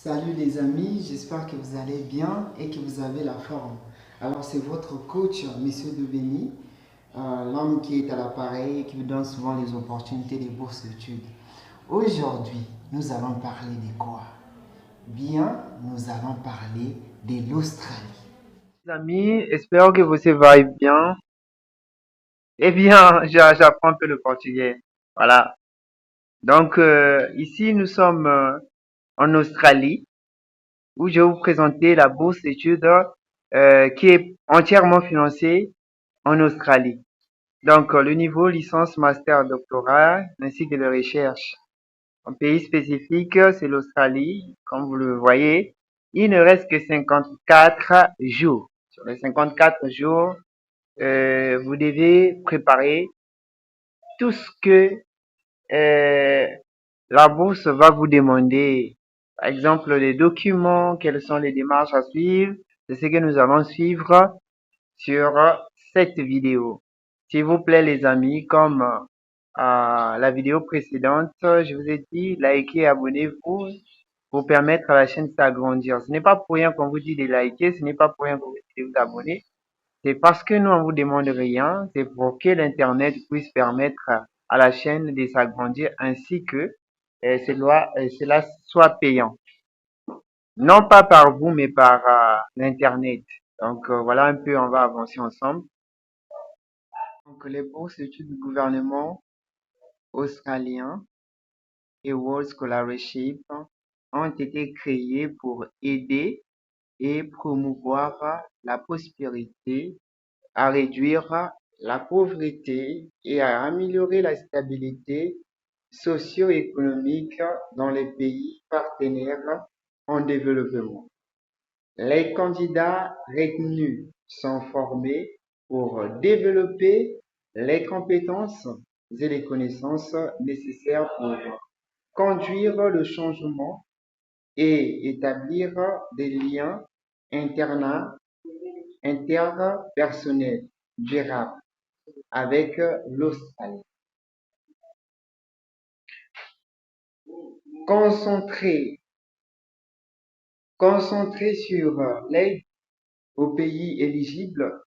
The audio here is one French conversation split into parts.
Salut les amis, j'espère que vous allez bien et que vous avez la forme. Alors c'est votre coach, Monsieur Deveni, l'homme qui est à l'appareil et qui vous donne souvent les opportunités des bourses d'études. Aujourd'hui, nous allons parler de quoi? Bien, nous allons parler de l'Australie. Les amis, espère que vous allez bien. Eh bien, j'apprends un peu le portugais. Voilà. Donc, ici, nous sommes en Australie, où je vais vous présenter la bourse d'études qui est entièrement financée en Australie. Donc, le niveau licence, master, doctorat, ainsi que de recherche. Un pays spécifique, c'est l'Australie. Comme vous le voyez, il ne reste que 54 jours. Sur les 54 jours, vous devez préparer tout ce que euh, la bourse va vous demander. Par exemple, les documents, quelles sont les démarches à suivre. C'est ce que nous allons suivre sur cette vidéo. S'il vous plaît, les amis, comme la vidéo précédente, je vous ai dit, likez et abonnez-vous pour permettre à la chaîne de s'agrandir. Ce n'est pas pour rien qu'on vous dit de liker, ce n'est pas pour rien qu'on vous dit de vous abonner. C'est parce que nous, on vous demande rien, c'est pour que l'Internet puisse permettre à la chaîne de s'agrandir ainsi que cela soit payant. Non pas par vous, mais par l'Internet. Donc voilà un peu, on va avancer ensemble. Donc les bourses d'études du gouvernement australien et World Scholarship ont été créées pour aider et promouvoir la prospérité, à réduire la pauvreté et à améliorer la stabilité socio-économique dans les pays partenaires en développement. Les candidats retenus sont formés pour développer les compétences et les connaissances nécessaires pour conduire le changement et établir des liens interna- interpersonnels durables avec l'Australie. Concentré, concentré sur l'aide aux pays éligibles,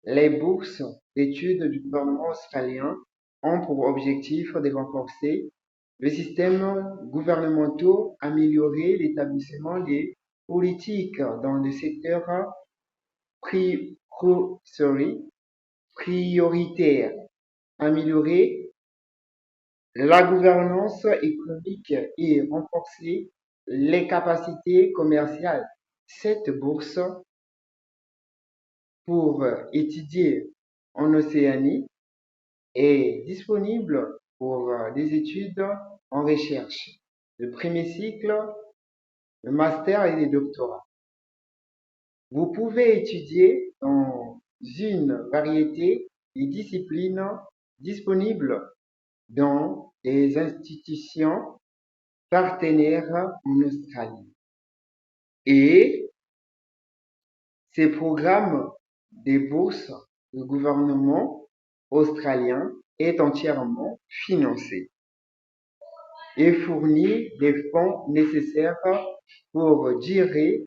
les bourses d'études du gouvernement australien ont pour objectif de renforcer le système gouvernemental, améliorer l'établissement des politiques dans le secteur prioritaire, améliorer la gouvernance économique et renforcer les capacités commerciales. Cette bourse pour étudier en Océanie est disponible pour des études en recherche. Le premier cycle, le master et les doctorats. Vous pouvez étudier dans une variété de disciplines disponibles dans les institutions partenaires en Australie. Et ces programmes de bourses du gouvernement australien est entièrement financé et fournit les fonds nécessaires pour durée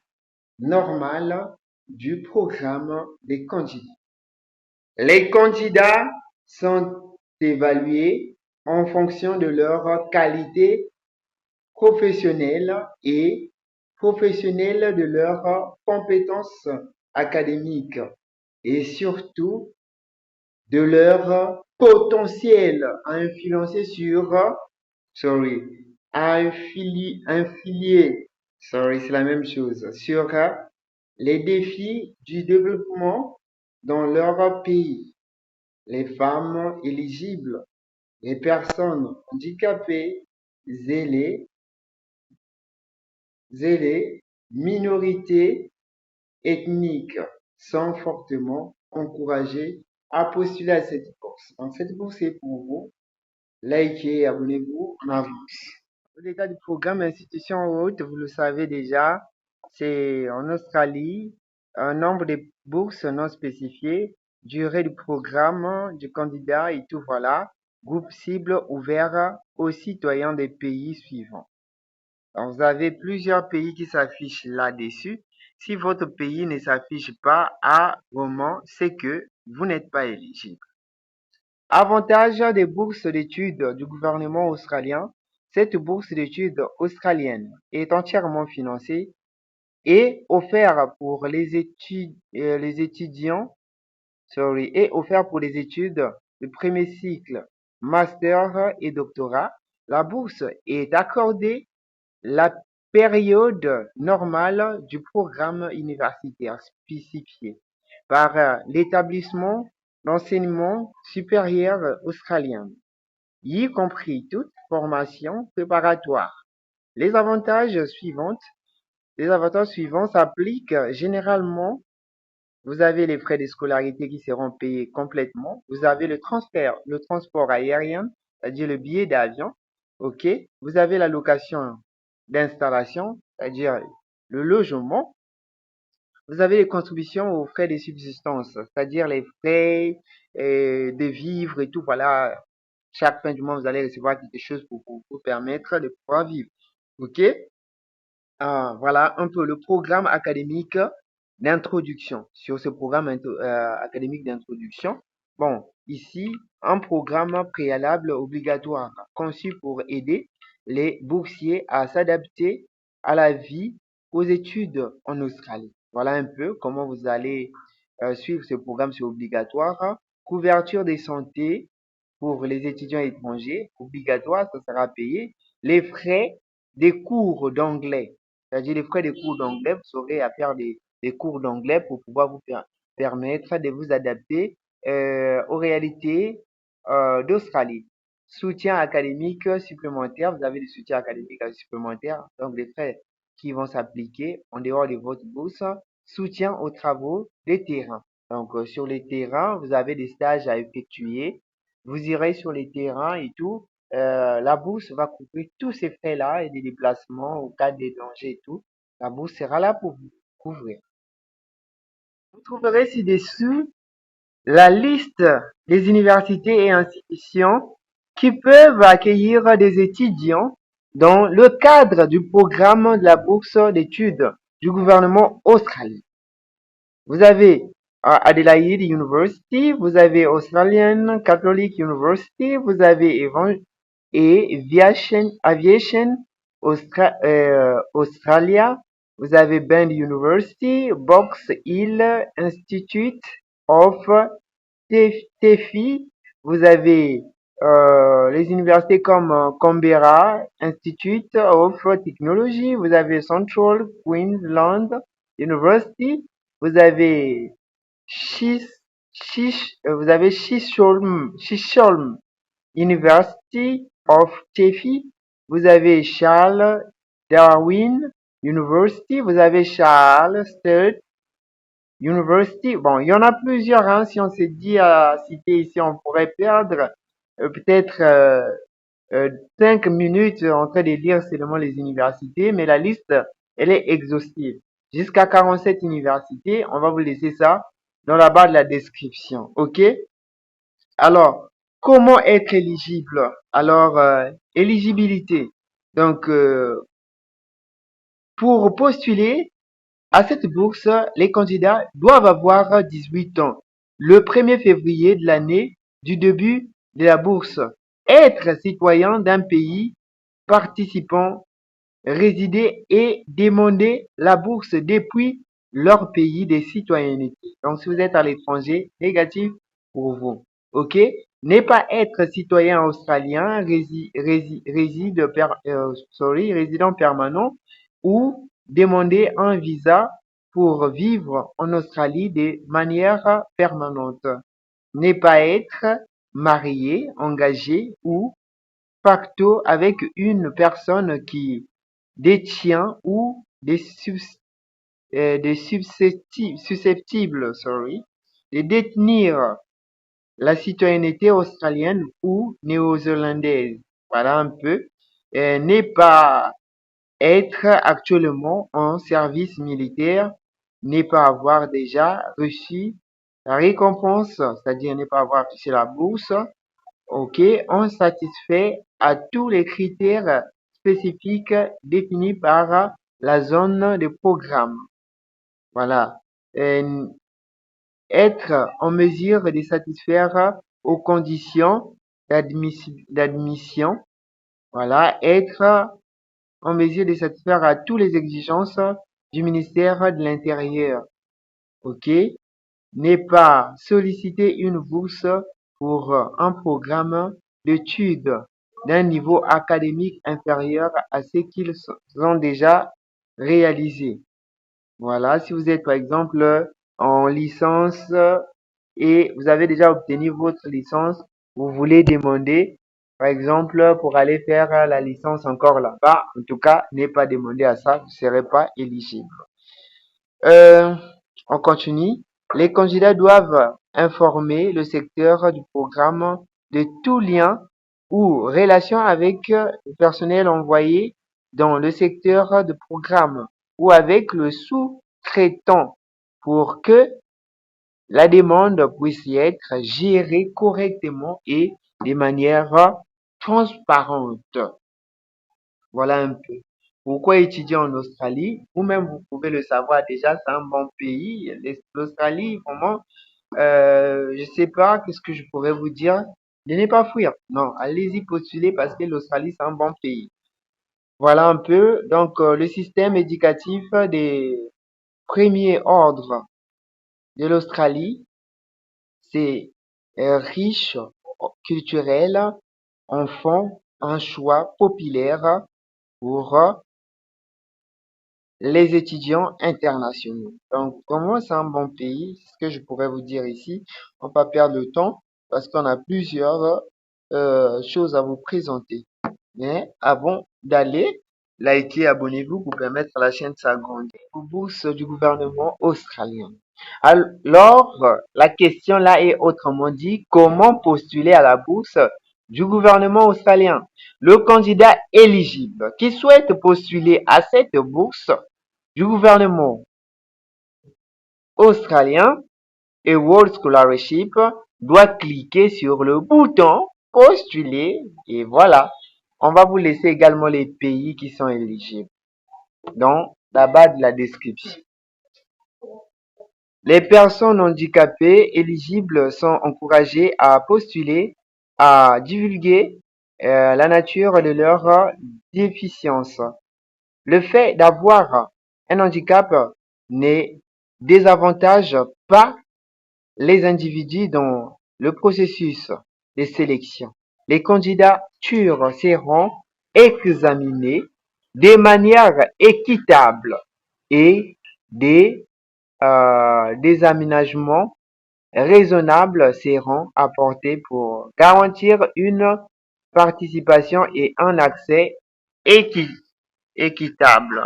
normale du programme des candidats. Les candidats sont évalués en fonction de leur qualité professionnelle et professionnelle de leurs compétences académiques et surtout de leur potentiel à influencer c'est la même chose, sur les défis du développement dans leur pays, les femmes éligibles, les personnes handicapées et les minorités ethniques sont fortement encouragées à postuler à cette bourse. Donc cette bourse est pour vous. Likez, abonnez-vous en avance. L'état du programme institution haute, vous le savez déjà, c'est en Australie, un nombre de bourses non spécifiées, durée du programme du candidat et tout voilà, groupe cible ouvert aux citoyens des pays suivants. Donc, vous avez plusieurs pays qui s'affichent là-dessus. Si votre pays ne s'affiche pas à moment, c'est que vous n'êtes pas éligible. Avantage des bourses d'études du gouvernement australien. Cette bourse d'études australienne est entièrement financée et offerte pour les étudiants, et offert pour les études de premier cycle, master et doctorat. La bourse est accordée la période normale du programme universitaire spécifié par l'établissement d'enseignement supérieur australien, y compris toute formation préparatoire. Les avantages suivants, les avantages suivants s'appliquent généralement. Vous avez les frais de scolarité qui seront payés complètement. Vous avez le transport aérien, c'est-à-dire le billet d'avion. OK. Vous avez la location d'installation, c'est-à-dire le logement. Vous avez les contributions aux frais de subsistance, c'est-à-dire les frais de vivre et tout. Voilà. Chaque fin du mois, vous allez recevoir quelque chose pour vous permettre de pouvoir vivre. OK? Voilà un peu le programme académique d'introduction. Sur ce programme académique d'introduction, bon, ici, un programme préalable obligatoire conçu pour aider les boursiers à s'adapter à la vie, aux études en Australie. Voilà un peu comment vous allez suivre ce programme, c'est obligatoire. Couverture des santé pour les étudiants étrangers, obligatoire, ça sera payé. Les frais des cours d'anglais, c'est-à-dire les frais des cours d'anglais, vous aurez à faire des cours d'anglais pour pouvoir vous permettre de vous adapter aux réalités d'Australie. Soutien académique supplémentaire, vous avez des soutiens académiques supplémentaires, donc des frais qui vont s'appliquer en dehors de votre bourse. Soutien aux travaux des terrains. Donc sur les terrains, vous avez des stages à effectuer. Vous irez sur les terrains et tout. La bourse va couvrir tous ces frais-là et des déplacements au cas des dangers et tout. La bourse sera là pour vous couvrir. Vous trouverez ci-dessous la liste des universités et institutions qui peuvent accueillir des étudiants dans le cadre du programme de la bourse d'études du gouvernement australien. Vous avez Adelaide University, vous avez Australian Catholic University, vous avez Aviation Australia, vous avez Bend University, Box Hill Institute of TEFI, vous avez les universités comme Canberra Institute of Technology, vous avez Central Queensland University, vous avez Chisholm University of TEFI, vous avez Charles Darwin University, vous avez Charles Sturt University. Bon, il y en a plusieurs, hein. Si on s'est dit à citer ici, on pourrait perdre peut-être 5 minutes en train de lire seulement les universités, mais la liste, elle est exhaustive. Jusqu'à 47 universités, on va vous laisser ça dans la barre de la description. OK? Alors, comment être éligible? Alors, éligibilité. Donc, pour postuler à cette bourse, les candidats doivent avoir 18 ans le 1er février de l'année du début de la bourse, être citoyen d'un pays participant, résider et demander la bourse depuis leur pays de citoyenneté. Donc, si vous êtes à l'étranger, négatif pour vous. OK? Ne pas être citoyen australien, résident permanent ou demander un visa pour vivre en Australie de manière permanente. Ne pas être marié, engagé ou pacto avec une personne qui détient ou des susceptibles, de détenir la citoyenneté australienne ou néo-zélandaise. Voilà un peu. Ne pas être actuellement en service militaire, ne pas avoir déjà reçu la récompense, c'est-à-dire ne pas avoir reçu la bourse. OK, on satisfait à tous les critères spécifiques définies par la zone de programme. Voilà. Euh, Être en mesure de satisfaire aux conditions d'admission. Voilà. Être en mesure de satisfaire à toutes les exigences du ministère de l'Intérieur. OK? Ne pas solliciter une bourse pour un programme d'études d'un niveau académique inférieur à ce qu'ils ont déjà réalisé. Voilà, si vous êtes par exemple en licence et vous avez déjà obtenu votre licence, vous voulez demander, par exemple, pour aller faire la licence encore là-bas, en tout cas, n'est pas demandé à ça, vous ne serez pas éligible. Euh, on continue. Les candidats doivent informer le secteur du programme de tout lien ou relation avec le personnel envoyé dans le secteur de programme ou avec le sous-traitant pour que la demande puisse être gérée correctement et de manière transparente. Voilà un peu. Pourquoi étudier en Australie? Vous-même, vous pouvez le savoir déjà, c'est un bon pays. L'Australie, vraiment, je sais pas, qu'est-ce que je pourrais vous dire? De ne pas fuir. Non, allez-y postuler parce que l'Australie, c'est un bon pays. Voilà un peu. Donc, le système éducatif des premiers ordres de l'Australie, c'est riche, culturel, enfant, un choix populaire pour les étudiants internationaux. Donc, vraiment, c'est un bon pays. C'est ce que je pourrais vous dire ici. On va pas perdre le temps parce qu'on a plusieurs choses à vous présenter. Mais avant d'aller, likez, abonnez-vous pour permettre à la chaîne de s'agrandir. Bourse du gouvernement australien. Alors, la question là est autrement dit, comment postuler à la bourse du gouvernement australien? Le candidat éligible qui souhaite postuler à cette bourse du gouvernement australien et World Scholarship doit cliquer sur le bouton postuler et voilà. On va vous laisser également les pays qui sont éligibles dans la barre de la description. Les personnes handicapées éligibles sont encouragées à postuler, à divulguer la nature de leur déficience. Le fait d'avoir un handicap ne désavantage pas les individus dans le processus de sélection. Les candidatures seront examinées de manière équitable et des aménagements raisonnables seront apportés pour garantir une participation et un accès équitable.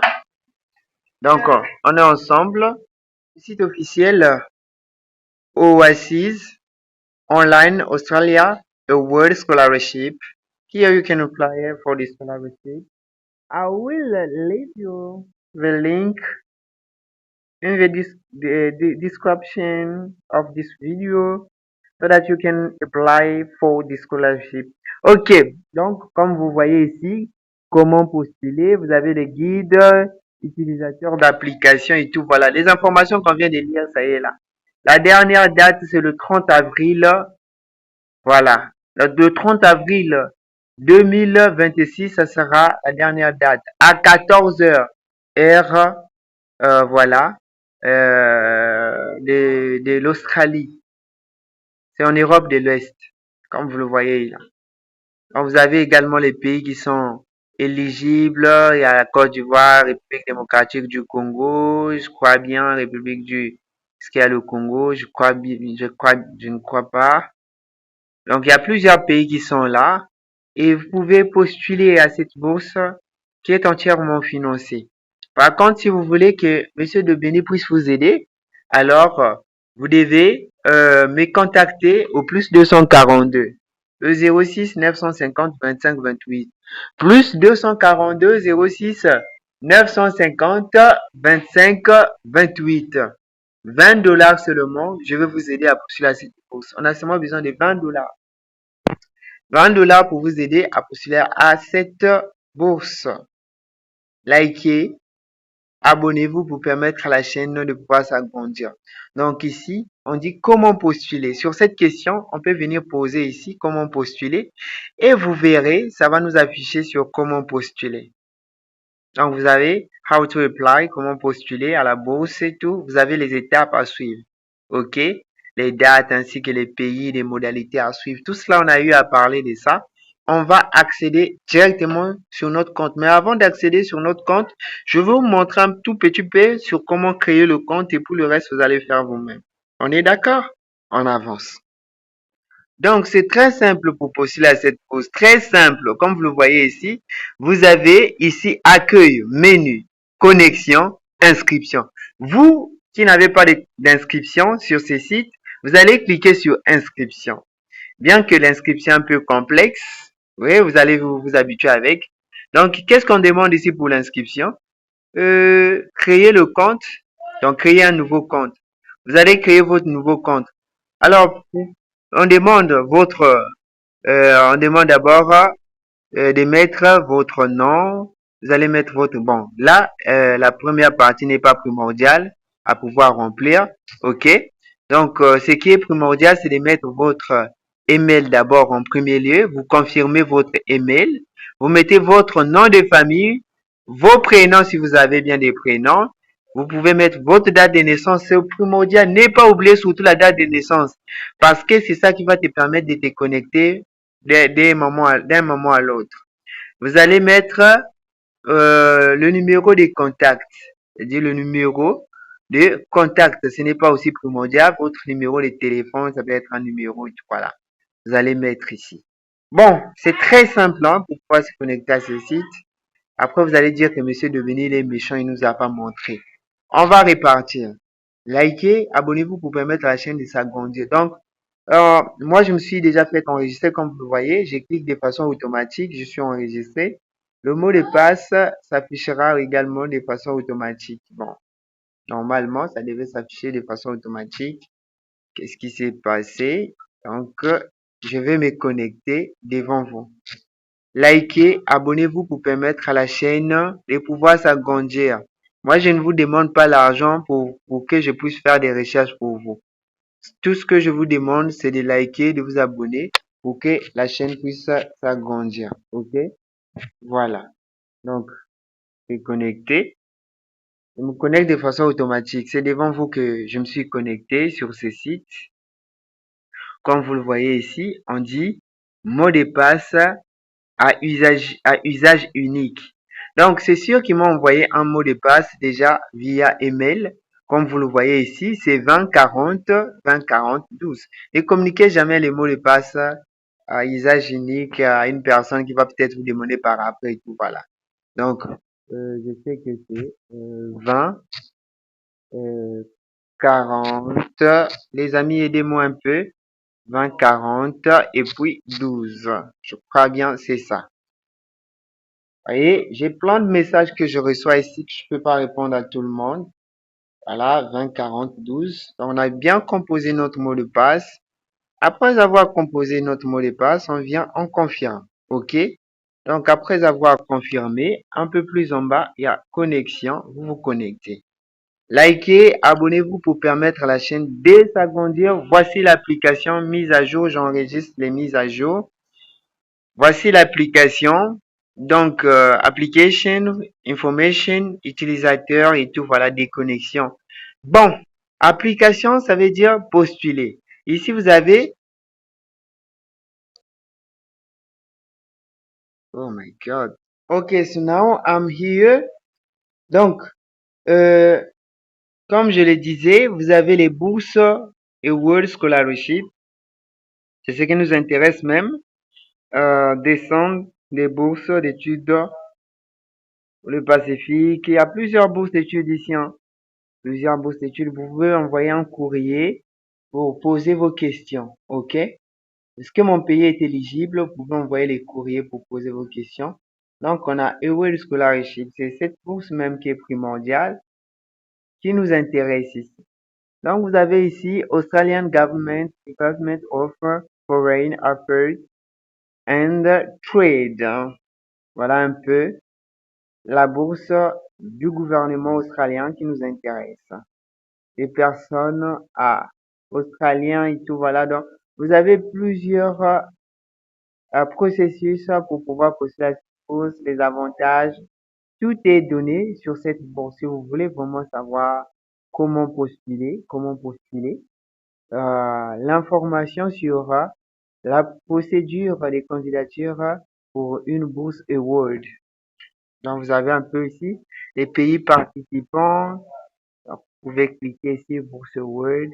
Donc, on est ensemble. Le site officiel Oasis Online Australia, a World Scholarship. Here you can apply for the scholarship. I will leave you the link in the description of this video so that you can apply for the scholarship. Ok, donc comme vous voyez ici, comment postuler, vous avez les guides, utilisateurs d'application et tout. Voilà, les informations qu'on vient de lire, ça y est là. La dernière date, c'est le 30 avril. Voilà, le 30 avril 2026, ça sera la dernière date. À 14 heures, heure, voilà, de l'Australie. C'est en Europe de l'Ouest, comme vous le voyez là. Donc, vous avez également les pays qui sont éligibles. Il y a la Côte d'Ivoire, République démocratique du Congo, je crois bien, République du... Est-ce qu'il y a le Congo? Je ne crois pas. Donc, il y a plusieurs pays qui sont là et vous pouvez postuler à cette bourse qui est entièrement financée. Par contre, si vous voulez que Monsieur de Béni puisse vous aider, alors vous devez me contacter au plus 242 le 06 950 25 28 plus 242 06 950 25 28 $20 seulement. Je vais vous aider à postuler à cette bourse. On a seulement besoin de $20. $20 pour vous aider à postuler à cette bourse. Likez, abonnez-vous pour permettre à la chaîne de pouvoir s'agrandir. Donc ici, on dit comment postuler. Sur cette question, on peut venir poser ici comment postuler et vous verrez, ça va nous afficher sur comment postuler. Donc vous avez how to apply, comment postuler à la bourse et tout. Vous avez les étapes à suivre. OK? Les dates ainsi que les pays, les modalités à suivre. Tout cela, on a eu à parler de ça. On va accéder directement sur notre compte. Mais avant d'accéder sur notre compte, je vais vous montrer un tout petit peu sur comment créer le compte et pour le reste, vous allez faire vous-même. On est d'accord? On avance. Donc, c'est très simple pour postuler à cette pause. Très simple. Comme vous le voyez ici, vous avez ici accueil, menu, connexion, inscription. Vous qui n'avez pas d'inscription sur ces sites, vous allez cliquer sur inscription. Bien que l'inscription est un peu complexe, oui, vous allez vous habituer avec. Donc, qu'est-ce qu'on demande ici pour l'inscription? Créer le compte. Donc, créer un nouveau compte. Vous allez créer votre nouveau compte. Alors, on demande on demande d'abord de mettre votre nom. Vous allez mettre votre, bon, là, la première partie n'est pas primordiale à pouvoir remplir. OK? Donc, ce qui est primordial, c'est de mettre votre email d'abord en premier lieu. Vous confirmez votre email. Vous mettez votre nom de famille, vos prénoms si vous avez bien des prénoms. Vous pouvez mettre votre date de naissance, c'est primordial. Ne pas oublier surtout la date de naissance parce que c'est ça qui va te permettre de te connecter d'un moment à l'autre. Vous allez mettre le numéro de contact, c'est-à-dire le numéro de contact. Ce n'est pas aussi primordial. Votre numéro de téléphone, ça peut être un numéro, voilà. Vous allez mettre ici. Bon, c'est très simple hein, pour pouvoir se connecter à ce site. Après, vous allez dire que Monsieur Deveni, il est méchant, il nous a pas montré. On va répartir. Likez, abonnez-vous pour permettre à la chaîne de s'agrandir. Donc, moi, je me suis déjà fait enregistrer, comme vous le voyez. Je clique de façon automatique, je suis enregistré. Le mot de passe s'affichera également de façon automatique. Bon, normalement, ça devait s'afficher de façon automatique. Qu'est-ce qui s'est passé? Donc, je vais me connecter devant vous. Likez, abonnez-vous pour permettre à la chaîne de pouvoir s'agrandir. Moi, je ne vous demande pas l'argent pour que je puisse faire des recherches pour vous. Tout ce que je vous demande, c'est de liker, de vous abonner pour que la chaîne puisse s'agrandir. OK? Voilà. Donc, je suis connecté. Je me connecte de façon automatique. C'est devant vous que je me suis connecté sur ce site. Comme vous le voyez ici, on dit mot de passe à usage unique. Donc, c'est sûr qu'ils m'ont envoyé un mot de passe déjà via email. Comme vous le voyez ici, c'est 2040 12. Ne communiquez jamais les mots de passe à usage unique à une personne qui va peut-être vous demander par après et tout. Voilà. Donc, je sais que c'est 20 40. Les amis, aidez-moi un peu. 20 40 et puis 12. Je crois bien, c'est ça. Voyez, j'ai plein de messages que je reçois ici que je peux pas répondre à tout le monde. Voilà, 20 40 12. Donc, on a bien composé notre mot de passe. Après avoir composé notre mot de passe, on vient, on confirme. OK? Donc, après avoir confirmé, un peu plus en bas, il y a connexion. Vous vous connectez. Likez, abonnez-vous pour permettre à la chaîne de s'agrandir. Voici l'application mise à jour. J'enregistre les mises à jour. Voici l'application. Donc, application, information, utilisateur et tout, voilà, des connexions. Bon, application, ça veut dire postuler. Ici, vous avez, oh my God. Okay, so now I'm here. Donc, euh, comme je le disais, vous avez les bourses et World Scholarship. C'est ce qui nous intéresse même. Descendre des bourses d'études pour le Pacifique. Il y a plusieurs bourses d'études ici. Hein. Plusieurs bourses d'études. Vous pouvez envoyer un courrier pour poser vos questions. OK? Est-ce que mon pays est éligible? Vous pouvez envoyer les courriers pour poser vos questions. Donc, on a World Scholarship. C'est cette bourse même qui est primordiale, qui nous intéresse ici. Donc, vous avez ici Australian Government Department of Foreign Affairs and Trade. Voilà un peu la bourse du gouvernement australien qui nous intéresse. Les personnes australiens et tout, voilà. Donc, vous avez plusieurs processus pour pouvoir postuler à cette bourse, les avantages. Tout est donné sur cette bourse. Si vous voulez vraiment savoir comment postuler, l'information sur la procédure des candidatures pour une bourse Award. Donc, vous avez un peu ici les pays participants. Donc, vous pouvez cliquer ici Bourse Award.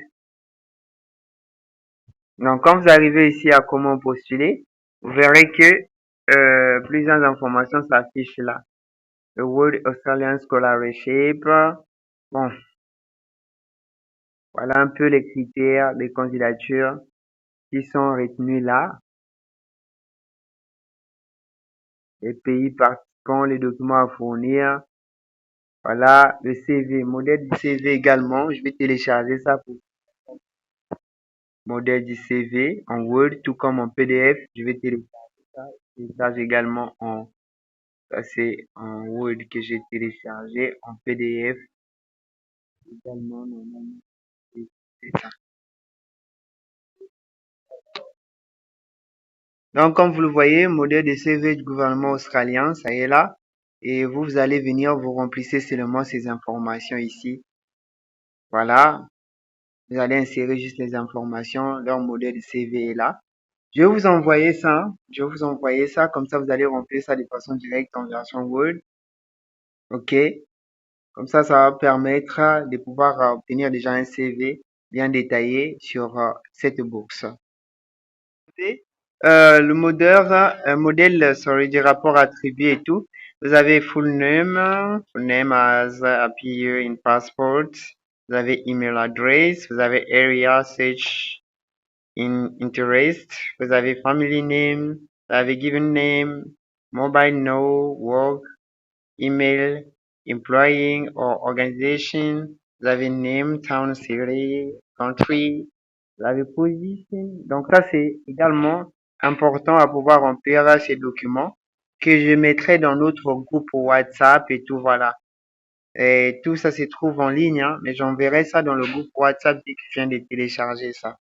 Donc, quand vous arrivez ici à comment postuler, vous verrez que plusieurs informations s'affichent là. Le World Australian Scholarship. Bon, voilà un peu les critères des candidatures qui sont retenus là. Les pays participants, les documents à fournir. Voilà, le CV, modèle du CV également. Je vais télécharger ça pour modèle du CV en Word, tout comme en PDF. Je vais télécharger ça. Je télécharge également ça c'est en Word que j'ai téléchargé, en PDF également, normalement. C'est ça. Donc, comme vous le voyez, modèle de CV du gouvernement australien, ça y est là. Et vous allez venir, vous remplissez seulement ces informations ici. Voilà. Vous allez insérer juste les informations. Leur modèle de CV est là. Je vais vous envoyer ça. Je vais vous envoyer ça. Comme ça, vous allez remplir ça de façon directe en version Word. OK. Comme ça va permettre de pouvoir obtenir déjà un CV bien détaillé sur cette bourse. Le modèle, sorry, du rapport attribué et tout. Vous avez full name as appear in passport. Vous avez email address. Vous avez area search in interest. Vous avez family name. Vous avez given name, mobile no, work, email, employing or organization. Vous avez name, town, city, country. Vous avez position. Donc ça, c'est également important à pouvoir remplir ces documents que je mettrai dans notre groupe WhatsApp et tout, voilà. Et tout ça se trouve en ligne, hein, mais j'enverrai ça dans le groupe WhatsApp dès que je viens de télécharger ça.